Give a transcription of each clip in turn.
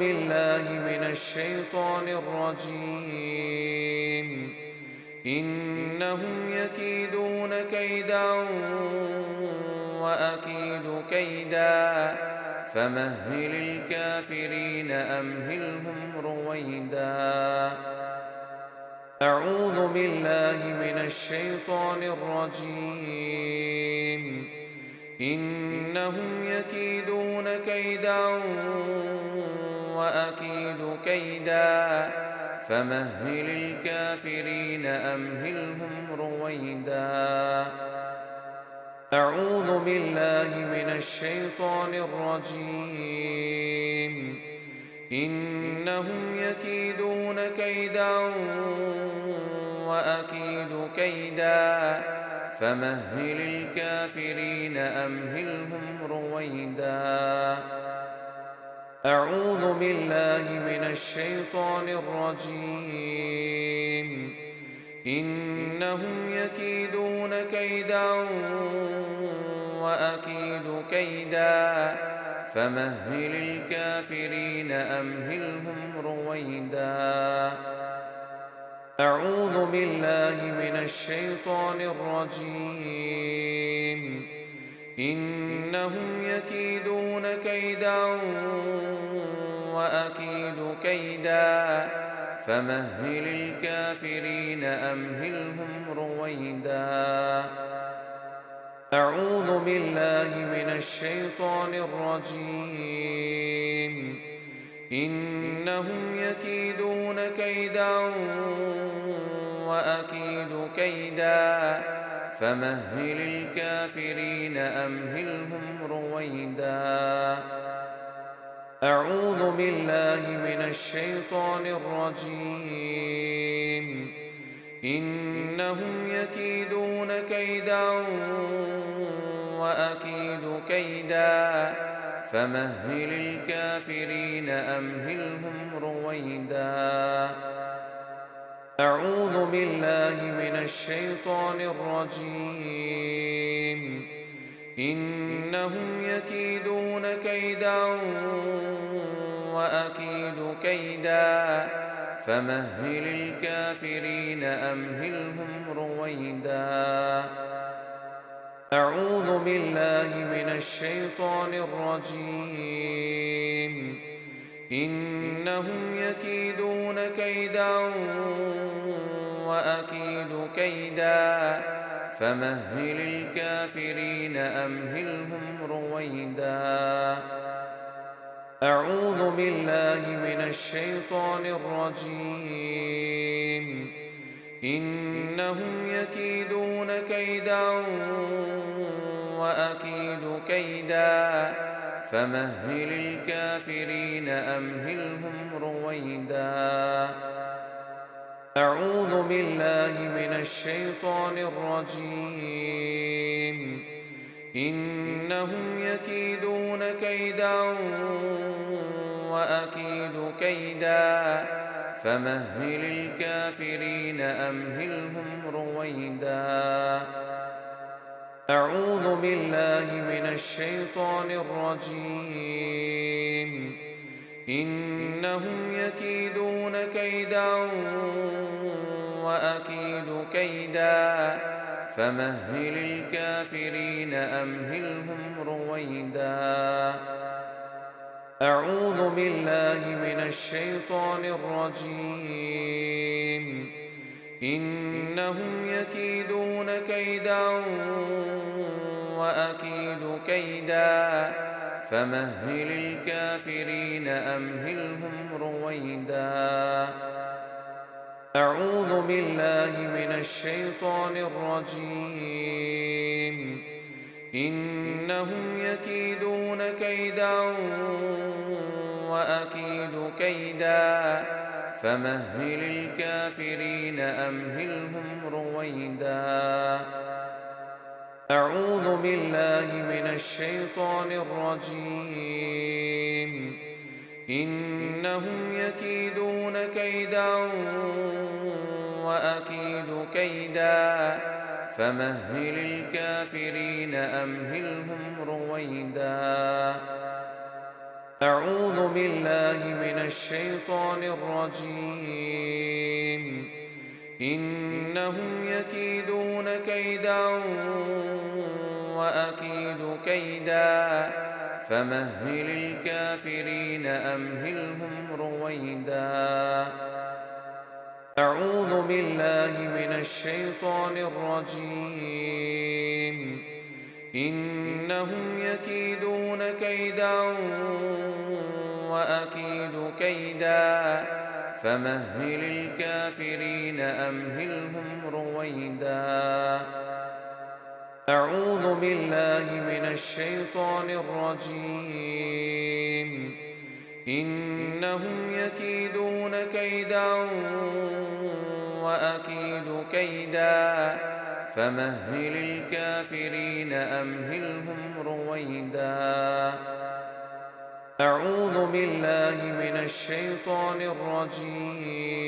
بالله من الشيطان الرجيم. إنهم يكيدون كيدا وأكيد كيدا فمهل الكافرين أمهلهم رويدا. أعوذ بالله من الشيطان الرجيم. إنهم يكيدون كيدا وأكيد كيدا فمهل الكافرين أمهلهم رويدا. أعوذ بالله من الشيطان الرجيم. إنهم يكيدون كيدا وأكيد كيدا فمهل الكافرين أمهلهم رويدا. أعوذ بالله من الشيطان الرجيم. إنهم يكيدون كيدا وأكيد كيدا فمهل الكافرين أمهلهم رويدا. أعوذ بالله من الشيطان الرجيم. إنهم يكيدون كيدا وأكيد كيدا فمهل الكافرين أمهلهم رويدا. أعوذ بالله من الشيطان الرجيم. إنهم يكيدون كيدا وأكيد كيدا فمهل الكافرين أمهلهم رويدا. أعوذ بالله من الشيطان الرجيم. إنهم يكيدون كيدا وأكيد كيدا فمهل الكافرين أمهلهم رويدا. أعوذ بالله من الشيطان الرجيم. إنهم يكيدون كيدا وأكيد كيدا فمهل الكافرين أمهلهم رويدا. أعوذ بالله من الشيطان الرجيم. إنهم يكيدون كيدا وأكيد كيدا فمهل الكافرين أمهلهم رويدا. أعوذ بالله من الشيطان الرجيم. إنهم يكيدون كيدا وأكيد كيدا فمهل الكافرين أمهلهم رويدا. أعوذ بالله من الشيطان الرجيم. إنهم يكيدون كيدا وأكيد كيدا فمهل الكافرين أمهلهم رويدا. أعوذ بالله من الشيطان الرجيم. إنهم يكيدون كيدا وأكيد كيدا فمهل الكافرين أمهلهم رويدا. أعوذ بالله من الشيطان الرجيم. إنهم يكيدون كيدا وأكيد كيدا فمهل الكافرين أمهلهم رويدا. أعوذ بالله من الشيطان الرجيم. إنهم يكيدون كيدا وأكيد كيدا فمهل الكافرين أمهلهم رويدا. أعوذ بالله من الشيطان الرجيم. إنهم يكيدون كيدا وأكيد كيدا فمهل الكافرين أمهلهم رويدا. أعوذ بالله بالله من الشيطان الرجيم إنهم يكيدون كيدا وأكيد كيدا فمهل الكافرين أمهلهم رويدا أعوذ بالله من الشيطان الرجيم إنهم يكيدون كيدا وأكيد كيدا فمهل الكافرين أمهلهم رويدا أعوذ بالله من الشيطان الرجيم إنهم يكيدون كيدا وأكيد كيدا فمهل الكافرين أمهلهم رويدا أعوذ بالله من الشيطان الرجيم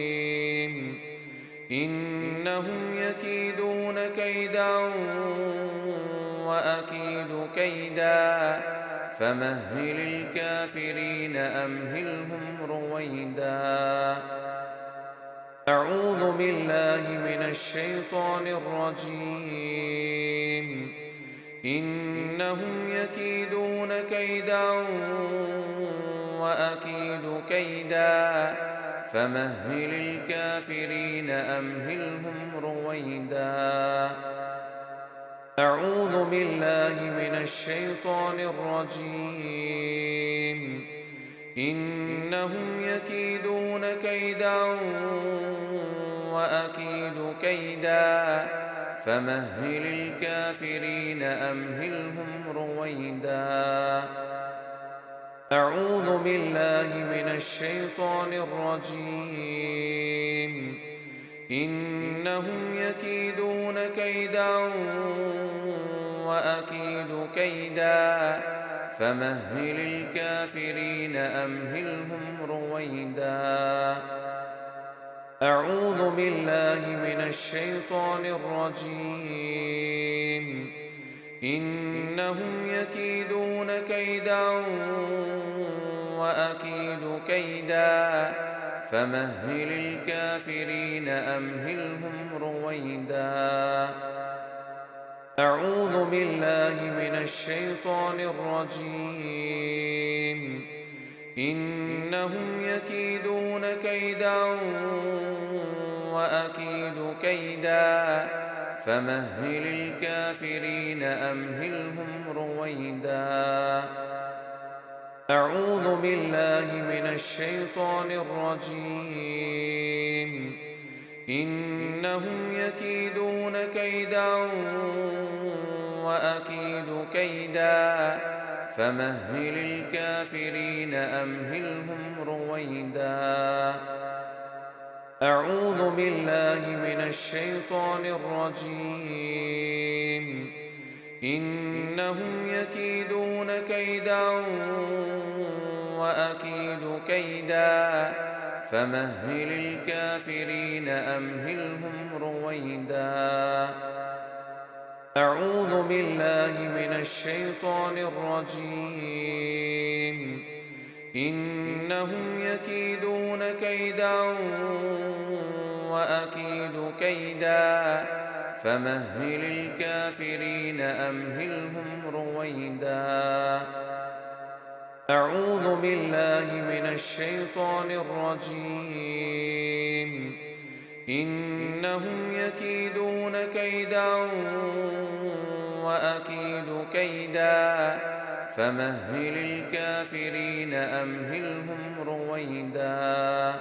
إنهم يكيدون كيدا وأكيد كيدا فمهل الكافرين أمهلهم رويدا أعوذ بالله من الشيطان الرجيم إنهم يكيدون كيدا وأكيد كيدا فمهل الكافرين أمهلهم رويدا أعوذ بالله من الشيطان الرجيم إنهم يكيدون كيدا وأكيد كيدا فمهل الكافرين أمهلهم رويدا أعوذ بالله من الشيطان الرجيم إنهم يكيدون كيدا وأكيد كيدا فمهل الكافرين أمهلهم رويدا أعوذ بالله من الشيطان الرجيم إنهم يكيدون كيدا وأكيد كيدا فمهل الكافرين أمهلهم رويدا أعوذ بالله من الشيطان الرجيم إنهم يكيدون كيدا وأكيد كيدا فمهل الكافرين أمهلهم رويدا أعوذ بالله من الشيطان الرجيم إنهم يكيدون كيدا وأكيد كيدا فمهل الكافرين أمهلهم رويدا أعوذ بالله من الشيطان الرجيم إنهم يكيدون كيدا وأكيد كيدا فمهل الكافرين أمهلهم رويدا أعوذ بالله من الشيطان الرجيم إنهم يكيدون كيدا وأكيد كيدا فمهل الكافرين أمهلهم رويدا أعوذ بالله من الشيطان الرجيم إنهم يكيدون كيدا وأكيد كيدا فمهل الكافرين أمهلهم رويدا